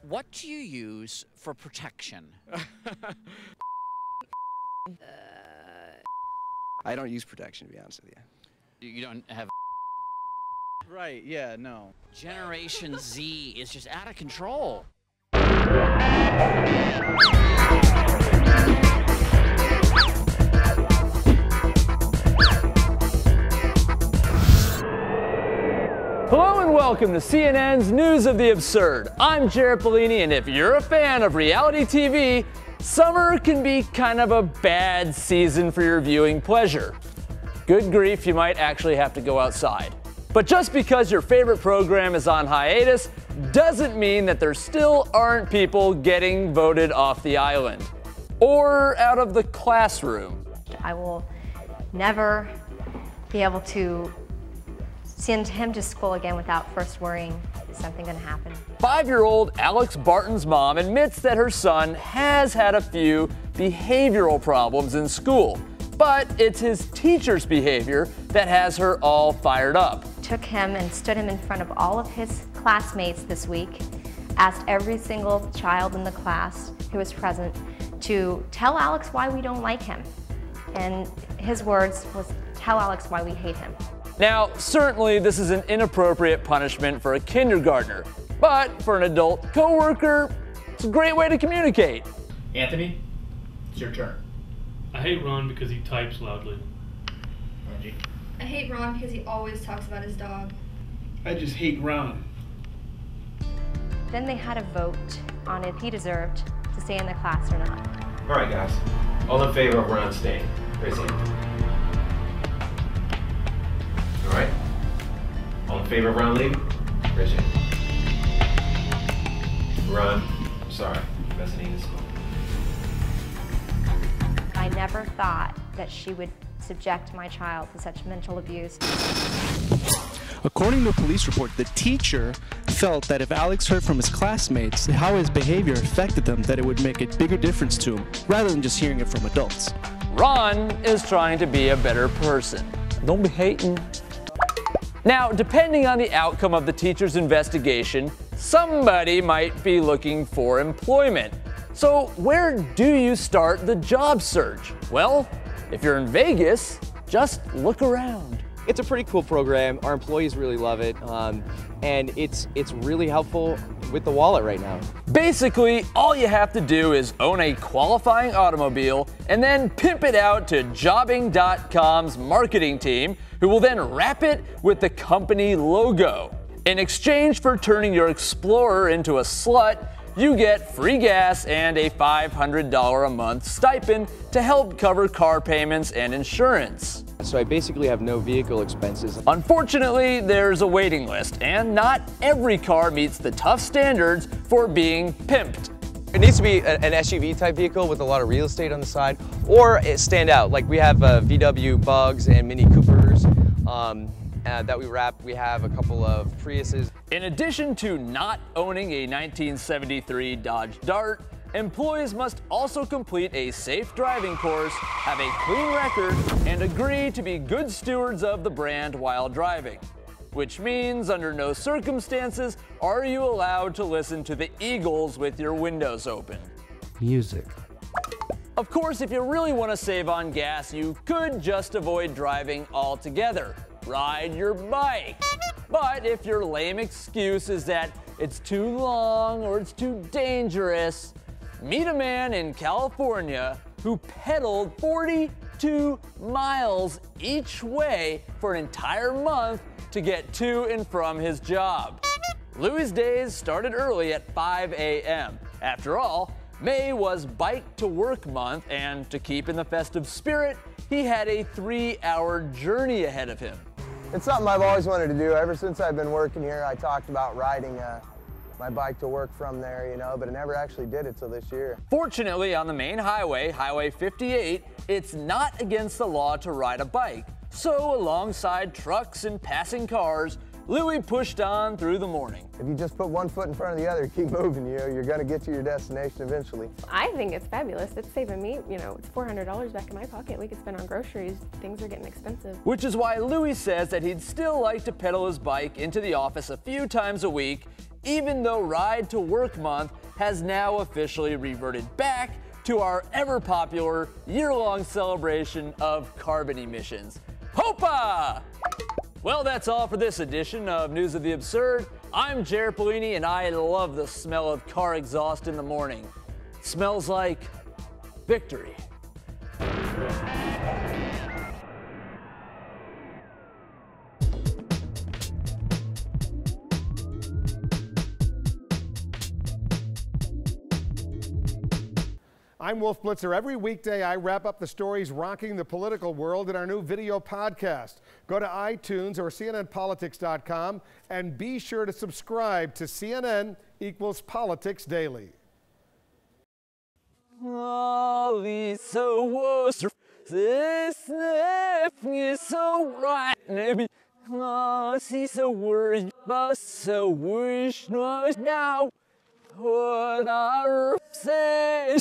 What do you use for protection? I don't use protection, to be honest with you. You don't have. Right, yeah, no. Generation Z is just out of control. Hello and welcome to CNN's News of the Absurd. I'm Jared Bellini, and if you're a fan of reality TV, summer can be kind of a bad season for your viewing pleasure. Good grief, you might actually have to go outside. But just because your favorite program is on hiatus doesn't mean that there still aren't people getting voted off the island or out of the classroom. I will never be able to send him to school again without first worrying, is something going to happen? 5-year-old Alex Barton's mom admits that her son has had a few behavioral problems in school, but it's his teacher's behavior that has her all fired up. Took him and stood him in front of all of his classmates this week, asked every single child in the class who was present to tell Alex why we don't like him. And his words was, tell Alex why we hate him. Now, certainly this is an inappropriate punishment for a kindergartner, but for an adult coworker, it's a great way to communicate. Anthony, it's your turn. I hate Ron because he types loudly. Angie. I hate Ron because he always talks about his dog. I just hate Ron. Then they had a vote on if he deserved to stay in the class or not. All right, guys. All in favor of Ron staying? Raise your hand. All right. All in favor of Ron leaving? Raise your hand. Ron, I'm sorry. Bethany is school. I never thought that she would subject my child to such mental abuse. According to a police report, the teacher felt that if Alex heard from his classmates how his behavior affected them, that it would make a bigger difference to him, rather than just hearing it from adults. Ron is trying to be a better person. Don't be hating. Now, depending on the outcome of the teacher's investigation, somebody might be looking for employment. So where do you start the job search? Well, if you're in Vegas, just look around. It's a pretty cool program. Our employees really love it, and it's really helpful with the wallet right now. Basically, all you have to do is own a qualifying automobile and then pimp it out to jobbing.com's marketing team, who will then wrap it with the company logo. In exchange for turning your Explorer into a slut, you get free gas and a $500 a month stipend to help cover car payments and insurance. So I basically have no vehicle expenses. Unfortunately, there's a waiting list, and not every car meets the tough standards for being pimped. It needs to be an SUV type vehicle with a lot of real estate on the side, or it stand out. Like we have VW Bugs and Mini Coopers that we wrap. We have a couple of Priuses. In addition to not owning a 1973 Dodge Dart, employees must also complete a safe driving course, have a clean record, and agree to be good stewards of the brand while driving. Which means under no circumstances are you allowed to listen to the Eagles with your windows open. Music. Of course, if you really want to save on gas, you could just avoid driving altogether. Ride your bike. But if your lame excuse is that it's too long or it's too dangerous, meet a man in California who pedaled 42 miles each way for an entire month to get to and from his job. Louis' days started early at 5 a.m. After all, May was Bike to Work month, and to keep in the festive spirit, he had a 3-hour journey ahead of him. It's something I've always wanted to do. Ever since I've been working here, I talked about riding my bike to work from there, you know, but I never actually did it till this year. Fortunately, on the main highway, Highway 58, it's not against the law to ride a bike. So alongside trucks and passing cars, Louis pushed on through the morning. If you just put one foot in front of the other, keep moving, you know, you're gonna get to your destination eventually. I think it's fabulous. It's saving me, you know, it's $400 back in my pocket. We could spend on groceries. Things are getting expensive. Which is why Louis says that he'd still like to pedal his bike into the office a few times a week even though Ride to Work Month has now officially reverted back to our ever-popular year-long celebration of carbon emissions. Hopa! Well, that's all for this edition of News of the Absurd. I'm Jared Polini, and I love the smell of car exhaust in the morning. It smells like victory. I'm Wolf Blitzer. Every weekday, I wrap up the stories rocking the political world in our new video podcast. Go to iTunes or CNNPolitics.com and be sure to subscribe to CNN equals Politics Daily. Oh, Lisa was this is so right. Oh, she's so worried, but so wish now. What I say.